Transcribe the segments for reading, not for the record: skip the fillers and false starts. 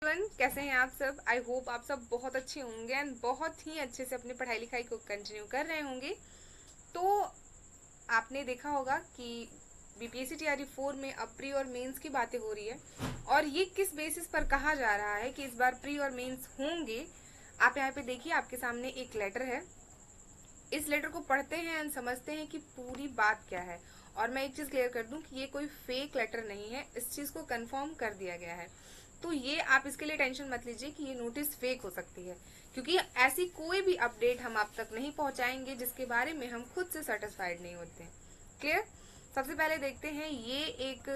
Everyone, कैसे हैं आप सब। आई होप आप सब बहुत अच्छे होंगे एंड बहुत ही अच्छे से अपनी पढ़ाई लिखाई को कंटिन्यू कर रहे होंगे। तो आपने देखा होगा कि बीपीएससी टीआरई 4 में अब प्री और मेंस की बातें हो रही है और ये किस बेसिस पर कहा जा रहा है कि इस बार प्री और मेंस होंगे। आप यहाँ पे देखिए, आपके सामने एक लेटर है। इस लेटर को पढ़ते हैं एंड समझते हैं कि पूरी बात क्या है। और मैं एक चीज क्लियर कर दूं कि ये कोई फेक लेटर नहीं है, इस चीज को कंफर्म कर दिया गया है। तो ये आप इसके लिए टेंशन मत लीजिए कि ये नोटिस फेक हो सकती है, क्योंकि ऐसी कोई भी अपडेट हम आप तक नहीं पहुंचाएंगे जिसके बारे में हम खुद से सेटिस्फाइड नहीं होते। क्लियर। सबसे पहले देखते हैं ये एक,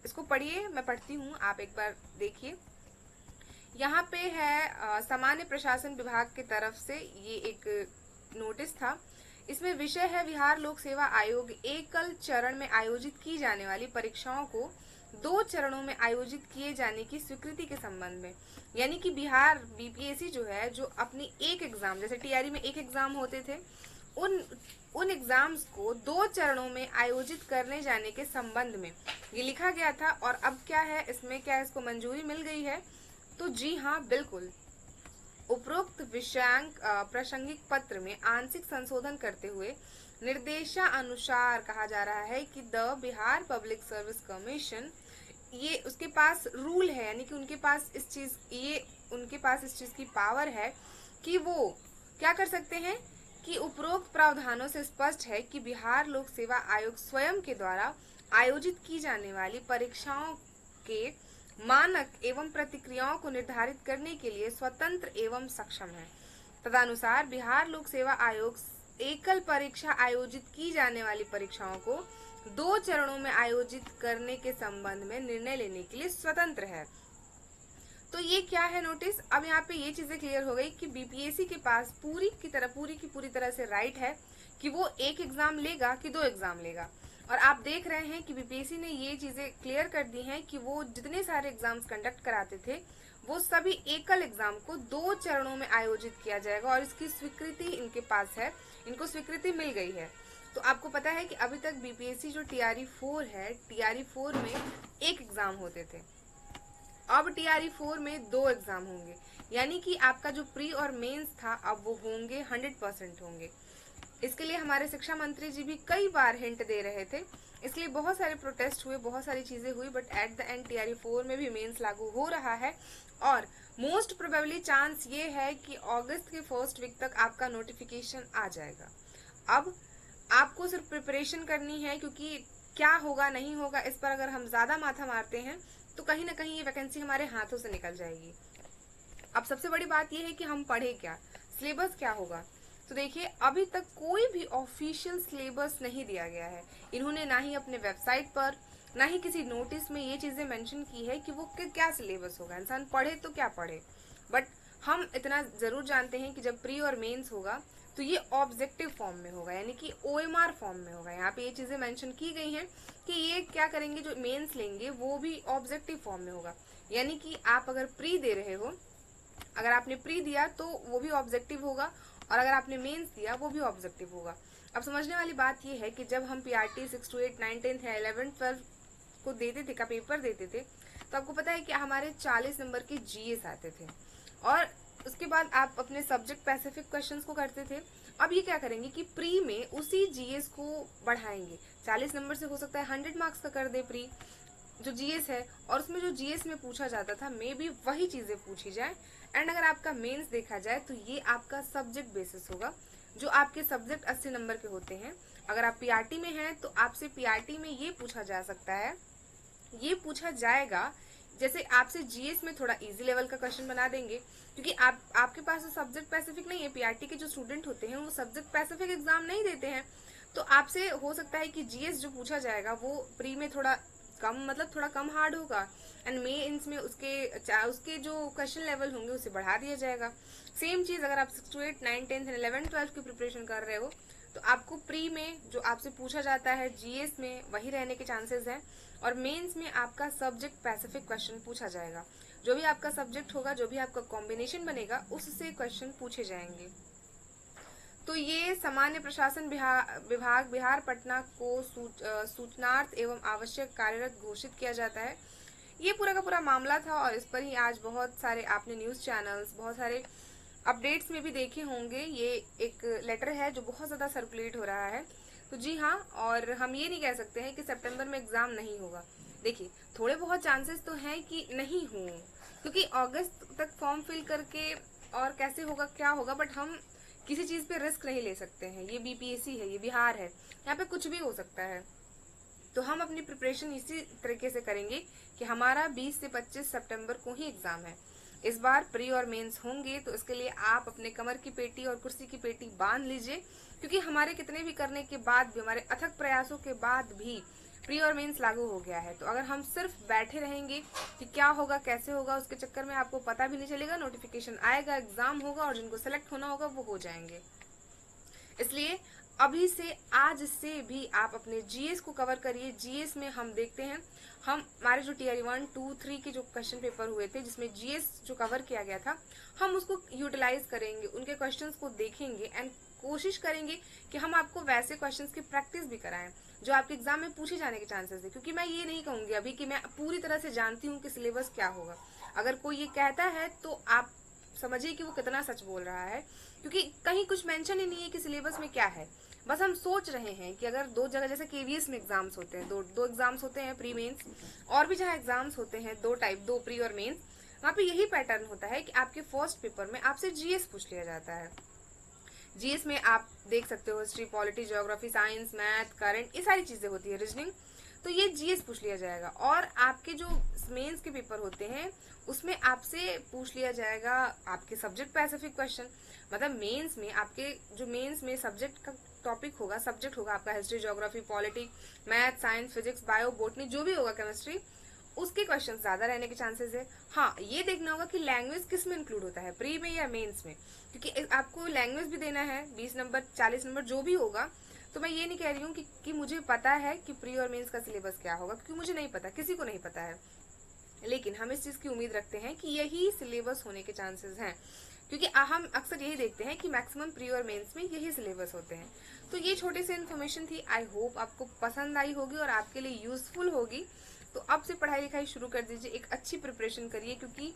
इसको पढ़िए, मैं पढ़ती हूँ, आप एक बार देखिए। यहाँ पे है सामान्य प्रशासन विभाग की तरफ से ये एक नोटिस था। इसमें विषय है बिहार लोक सेवा आयोग एकल चरण में आयोजित की जाने वाली परीक्षाओं को 2 चरणों में आयोजित किए जाने की स्वीकृति के संबंध में। यानी कि बिहार बीपीएससी जो है, जो अपनी एक एग्जाम, जैसे टीआरई में एक एग्जाम होते थे, उन उन एग्जाम्स को 2 चरणों में आयोजित करने जाने के संबंध में ये लिखा गया था। और अब क्या है इसमें, क्या इसको मंजूरी मिल गई है? तो जी हाँ, बिल्कुल। उपरोक्त विषयांक प्रासंगिक पत्र में आंशिक संशोधन करते हुए निर्देशानुसार कहा जा रहा है कि the Bihar public service commission, ये उसके पास रूल है, यानी कि उनके पास इस चीज की पावर है कि वो क्या कर सकते हैं कि उपरोक्त प्रावधानों से स्पष्ट है कि बिहार लोक सेवा आयोग स्वयं के द्वारा आयोजित की जाने वाली परीक्षाओं के मानक एवं प्रतिक्रियाओं को निर्धारित करने के लिए स्वतंत्र एवं सक्षम है। तदनुसार बिहार लोक सेवा आयोग एकल परीक्षा आयोजित की जाने वाली परीक्षाओं को 2 चरणों में आयोजित करने के संबंध में निर्णय लेने के लिए स्वतंत्र है। तो ये क्या है नोटिस? अब यहाँ पे ये चीजें क्लियर हो गई कि बीपीएससी के पास पूरी की पूरी तरह से राइट है कि वो एक एग्जाम लेगा कि 2 एग्जाम लेगा। और आप देख रहे हैं कि बीपीएससी ने ये चीजें क्लियर कर दी हैं कि वो जितने सारे एग्जाम्स कंडक्ट कराते थे वो सभी एकल एग्जाम को 2 चरणों में आयोजित किया जाएगा और इसकी स्वीकृति इनके पास है, इनको स्वीकृति मिल गई है। तो आपको पता है कि अभी तक बीपीएससी जो टीआरई 4 है, टीआरई 4 में एक एग्जाम होते थे, अब टीआरई 4 में 2 एग्जाम होंगे। यानी कि आपका जो प्री और मेंस था अब वो होंगे 100% होंगे। इसके लिए हमारे शिक्षा मंत्री जी भी कई बार हिंट दे रहे थे, इसलिए बहुत सारे प्रोटेस्ट हुए, बहुत सारी चीजें हुई, but at the end TRE 4 में भी मेंस लागू हो रहा है। और मोस्ट प्रोबेबली चांस ये है कि अगस्त के फर्स्ट वीक तक आपका नोटिफिकेशन आ जाएगा। अब आपको सिर्फ प्रिपरेशन करनी है, क्योंकि क्या होगा नहीं होगा इस पर अगर हम ज्यादा माथा मारते हैं तो कहीं ना कहीं ये वैकेंसी हमारे हाथों से निकल जाएगी। अब सबसे बड़ी बात यह है कि हम पढ़े क्या, सिलेबस क्या होगा। तो देखिए, अभी तक कोई भी ऑफिशियल सिलेबस नहीं दिया गया है। इन्होंने ना ही अपने वेबसाइट पर, ना ही किसी नोटिस में ये चीजें मेंशन की है कि वो क्या सिलेबस होगा। इंसान पढ़े तो क्या पढ़े, बट हम इतना जरूर जानते हैं कि जब प्री और मेंस होगा तो ये ऑब्जेक्टिव फॉर्म में होगा, यानी कि ओएमआर फॉर्म में होगा। यहाँ पे ये चीजें मेंशन की गई हैं कि ये क्या करेंगे, जो मेंस लेंगे वो भी ऑब्जेक्टिव फॉर्म में होगा। यानी कि आप अगर प्री दे रहे हो, अगर आपने प्री दिया तो वो भी ऑब्जेक्टिव होगा, और अगर आपने मेंस दिया वो भी ऑब्जेक्टिव होगा। अब समझने वाली बात ये है कि जब हम पीआरटी 6 to 8 9 10 या 11 12 को देते थे, का पेपर देते थे, तो आपको पता है कि हमारे 40 नंबर के जीएस आते थे और उसके बाद आप अपने सब्जेक्ट स्पेसिफिक क्वेश्चंस को करते थे। अब ये क्या करेंगे कि प्री में उसी जीएस को बढ़ाएंगे, 40 नंबर से हो सकता है 100 मार्क्स का कर दे प्री जो जीएस है, और उसमें जो जीएस में पूछा जाता था मे बी वही चीजें पूछी जाए। एंड अगर आपका मेंस देखा जाए तो ये आपका सब्जेक्ट बेसिस होगा, जो आपके सब्जेक्ट 80 नंबर के होते हैं। अगर आप पीआरटी में हैं तो आपसे पीआरटी में ये पूछा जा सकता है, ये पूछा जाएगा, जैसे आपसे जीएस में थोड़ा इजी लेवल का क्वेश्चन बना देंगे, क्योंकि आपके पास सब्जेक्ट स्पेसिफिक नहीं है। पीआरटी के जो स्टूडेंट होते हैं वो सब्जेक्ट स्पेसिफिक एग्जाम नहीं देते हैं, तो आपसे हो सकता है कि जीएस जो पूछा जाएगा वो प्री में थोड़ा कम, मतलब थोड़ा कम हार्ड होगा, एंड मेंस में उसके जो क्वेश्चन लेवल होंगे उसे बढ़ा दिया जाएगा। सेम चीज अगर आप 6 to 8 9 10 11 12 की प्रिपरेशन कर रहे हो तो आपको प्री में जो आपसे पूछा जाता है जीएस में वही रहने के चांसेस हैं, और मेंस में आपका सब्जेक्ट स्पेसिफिक क्वेश्चन पूछा जाएगा। जो भी आपका सब्जेक्ट होगा, जो भी आपका कॉम्बिनेशन बनेगा, उससे क्वेश्चन पूछे जाएंगे। तो ये सामान्य प्रशासन विभाग बिहार पटना को सूचनार्थ एवं आवश्यक कार्यरत घोषित किया जाता है। ये पूरा का पूरा मामला था और इस पर ही आज बहुत सारे आपने न्यूज़ चैनल्स, बहुत सारे अपडेट्स में भी देखे होंगे। ये एक लेटर है जो बहुत ज़्यादा सर्कुलेट हो रहा है। तो जी हाँ, और हम ये नहीं कह सकते हैं कि सितंबर में एग्ज़ाम नहीं होगा। देखिए, थोड़े बहुत चांसेस तो हैं कि नहीं हो, क्योंकि अगस्त तक फॉर्म फिल करके और कैसे होगा क्या होगा, बट हम किसी चीज़ पे रिस्क नहीं ले सकते हैं। ये बीपीएससी है, ये बिहार है, यहाँ पे कुछ भी हो सकता है। तो हम अपनी प्रिपरेशन इसी तरीके से करेंगे कि हमारा 20 से 25 सितंबर को ही एग्जाम है। इस बार प्री और मेंस होंगे, तो इसके लिए आप अपने कमर की पेटी और कुर्सी की पेटी बांध लीजिए, क्योंकि हमारे कितने भी करने के बाद भी, हमारे अथक प्रयासों के बाद भी प्री और मेंस लागू हो गया है। तो अगर हम सिर्फ बैठे रहेंगे कि क्या होगा कैसे होगा, उसके चक्कर में आपको पता भी नहीं चलेगा, नोटिफिकेशन आएगा, एग्जाम होगा और जिनको सेलेक्ट होना होगा वो हो जाएंगे। इसलिए अभी से, आज से भी आप अपने जीएस को कवर करिए। जीएस में हम देखते हैं, हमारे जो टीआर 1, 2, 3 के जो क्वेश्चन पेपर हुए थे जिसमें जीएस जो कवर किया गया था, हम उसको यूटिलाइज करेंगे, उनके क्वेश्चंस को देखेंगे एंड कोशिश करेंगे कि हम आपको वैसे क्वेश्चंस की प्रैक्टिस भी कराएं जो आपके एग्जाम में पूछे जाने के चांसेस है। क्योंकि मैं ये नहीं कहूंगी अभी कि मैं पूरी तरह से जानती हूँ कि सिलेबस क्या होगा। अगर कोई ये कहता है तो आप समझिए कि वो कितना सच बोल रहा है, क्योंकि कहीं कुछ मेंशन ही नहीं है कि सिलेबस में क्या है। बस हम सोच रहे हैं कि अगर दो जगह, जैसे केवीएस में एग्जाम्स होते हैं, दो एग्जाम्स होते हैं, प्री मेंस, और भी जहाँ एग्जाम्स होते हैं दो टाइप, दो प्री और मेंस, वहाँ पे यही पैटर्न होता है कि आपके फर्स्ट पेपर में आपसे जीएस पूछ लिया जाता है। जीएस में आप देख सकते हो history, polity, geography, science, math, current, ये सारी चीजें होती है, रीजनिंग। तो ये जीएस पूछ लिया जाएगा। और आपके जो मेंस के पेपर होते हैं उसमें आपसे पूछ लिया जाएगा आपके सब्जेक्ट स्पेसिफिक क्वेश्चन। मतलब मेंस में आपके जो मेंस में सब्जेक्ट का टॉपिक होगा, सब्जेक्ट होगा आपका history, geography, polity, math, science, physics, bio, botany, जो भी होगा, केमिस्ट्री, उसके क्वेश्चन ज्यादा रहने के चांसेस है। हाँ, ये देखना होगा कि लैंग्वेज किस में इंक्लूड होता है, प्री में या मेंस में, क्योंकि आपको लैंग्वेज भी देना है 20 नंबर, 40 नंबर, जो भी होगा। तो मैं ये नहीं कह रही हूँ कि मुझे पता है कि प्री और मेंस का सिलेबस क्या होगा, क्योंकि मुझे नहीं पता, किसी को नहीं पता है। लेकिन हम इस चीज की उम्मीद रखते हैं कि यही सिलेबस होने के चांसेस हैं, क्योंकि हम अक्सर यही देखते हैं कि मैक्सिमम प्री और मेंस में यही सिलेबस होते हैं। तो ये छोटी सी इन्फॉर्मेशन थी, आई होप आपको पसंद आई होगी और आपके लिए यूजफुल होगी। तो अब से पढ़ाई लिखाई शुरू कर दीजिए, एक अच्छी प्रिपरेशन करिए, क्योंकि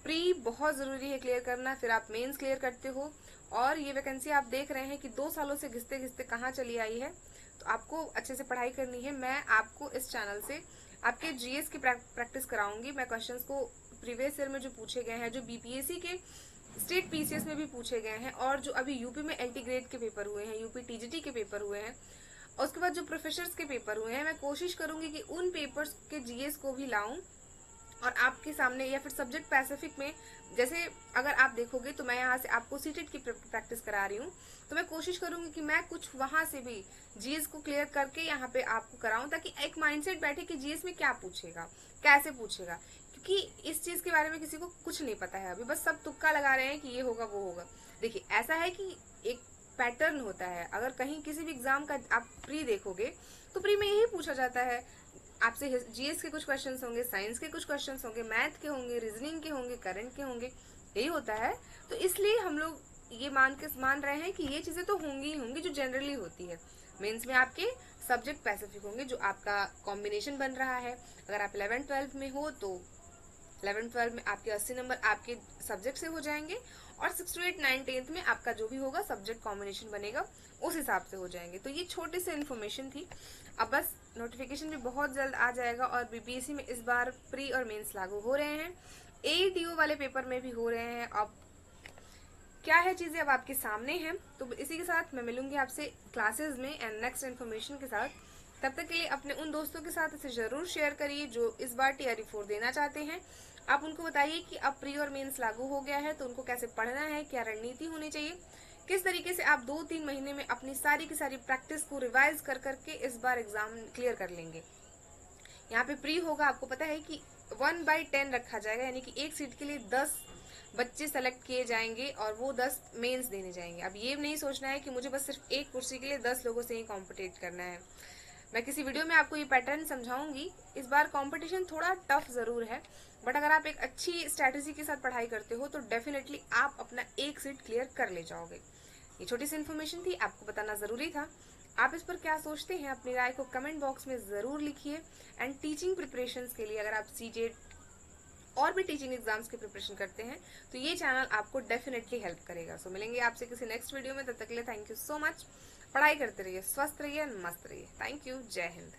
प्री बहुत जरूरी है क्लियर करना, फिर आप मेंस क्लियर करते हो। और ये वैकेंसी आप देख रहे हैं कि 2 सालों से घिसते घिसते कहाँ चली आई है। तो आपको अच्छे से पढ़ाई करनी है। मैं आपको इस चैनल से आपके जीएस की प्रैक्टिस कराऊंगी। मैं क्वेश्चंस को प्रीवियस ईयर में जो पूछे गए हैं, जो बीपीएससी के स्टेट पीसीएस में भी पूछे गए हैं, और जो अभी यूपी में एलटी ग्रेड के पेपर हुए हैं, यूपी टीजीटी के पेपर हुए हैं, और उसके बाद जो प्रोफेसर्स के पेपर हुए हैं, मैं कोशिश करूंगी कि उन पेपर्स के जीएस को भी लाऊं और आपके सामने, या फिर सब्जेक्ट स्पेसिफिक में, जैसे अगर आप देखोगे तो मैं यहाँ से आपको सीटेट की प्रैक्टिस करा रही हूँ, तो मैं कोशिश करूंगी कि मैं कुछ वहां से भी जीएस को क्लियर करके यहाँ पे आपको कराऊं, ताकि एक माइंडसेट बैठे कि जीएस में क्या पूछेगा, कैसे पूछेगा। क्योंकि इस चीज के बारे में किसी को कुछ नहीं पता है अभी, बस सब तुक्का लगा रहे हैं कि ये होगा वो होगा। देखिए, ऐसा है कि एक पैटर्न होता है। अगर कहीं किसी भी एग्जाम का आप प्री देखोगे तो प्री में यही पूछा जाता है आपसे, जीएस के कुछ क्वेश्चंस होंगे, साइंस के कुछ क्वेश्चंस होंगे, मैथ के होंगे, रीजनिंग के होंगे, करंट के होंगे, यही होता है। तो इसलिए हम लोग ये मान रहे हैं कि ये चीजें तो होंगी ही होंगी जो जनरली होती है। मेंस में आपके सब्जेक्ट स्पेसिफिक होंगे, जो आपका कॉम्बिनेशन बन रहा है। अगर आप 11th 12th में हो तो 11th 12th में आपके 80 नंबर आपके सब्जेक्ट से हो जाएंगे, और 6 to 8 9 10th में आपका जो भी होगा सब्जेक्ट कॉम्बिनेशन बनेगा, उस हिसाब से हो जाएंगे। तो ये छोटी सी इन्फॉर्मेशन थी। अब बस नोटिफिकेशन भी बहुत जल्द आ जाएगा, और बीपीएससी में इस बार प्री और मेंस लागू हो रहे हैं, एईटीओ वाले पेपर में भी हो रहे हैं। अब क्या है चीजें अब आपके सामने हैं। तो इसी के साथ मैं मिलूंगी आपसे क्लासेस में एंड नेक्स्ट इन्फॉर्मेशन के साथ। तब तक के लिए अपने उन दोस्तों के साथ इसे जरूर शेयर करिए जो इस बार टीआरई 4 देना चाहते हैं। आप उनको बताइए कि अब प्री और मेंस लागू हो गया है, तो उनको कैसे पढ़ना है, क्या रणनीति होनी चाहिए, किस तरीके से आप 2-3 महीने में अपनी सारी की सारी प्रैक्टिस को रिवाइज कर करके इस बार एग्जाम क्लियर कर लेंगे। यहाँ पे प्री होगा, आपको पता है कि 1/10 रखा जाएगा, यानी कि एक सीट के लिए 10 बच्चे सेलेक्ट किए जाएंगे और वो 10 मेंस देने जाएंगे। अब ये नहीं सोचना है कि मुझे बस सिर्फ एक कुर्सी के लिए 10 लोगों से ही कॉम्पिटेट करना है। मैं किसी वीडियो में आपको ये पैटर्न समझाऊंगी। इस बार कंपटीशन थोड़ा टफ जरूर है, बट अगर आप एक अच्छी स्ट्रैटेजी के साथ पढ़ाई करते हो तो डेफिनेटली आप अपना एक सीट क्लियर कर ले जाओगे। ये छोटी सी इन्फॉर्मेशन थी, आपको बताना जरूरी था। आप इस पर क्या सोचते हैं, अपनी राय को कमेंट बॉक्स में ज़रूर लिखिए। एंड टीचिंग प्रिपरेशंस के लिए अगर आप सीजेट और भी टीचिंग एग्जाम्स की प्रिपरेशन करते हैं तो ये चैनल आपको डेफिनेटली हेल्प करेगा। सो मिलेंगे आपसे किसी नेक्स्ट वीडियो में, तब तक के लिए थैंक यू सो मच। पढ़ाई करते रहिए, स्वस्थ रहिए, मस्त रहिए। Thank you. जय हिंद।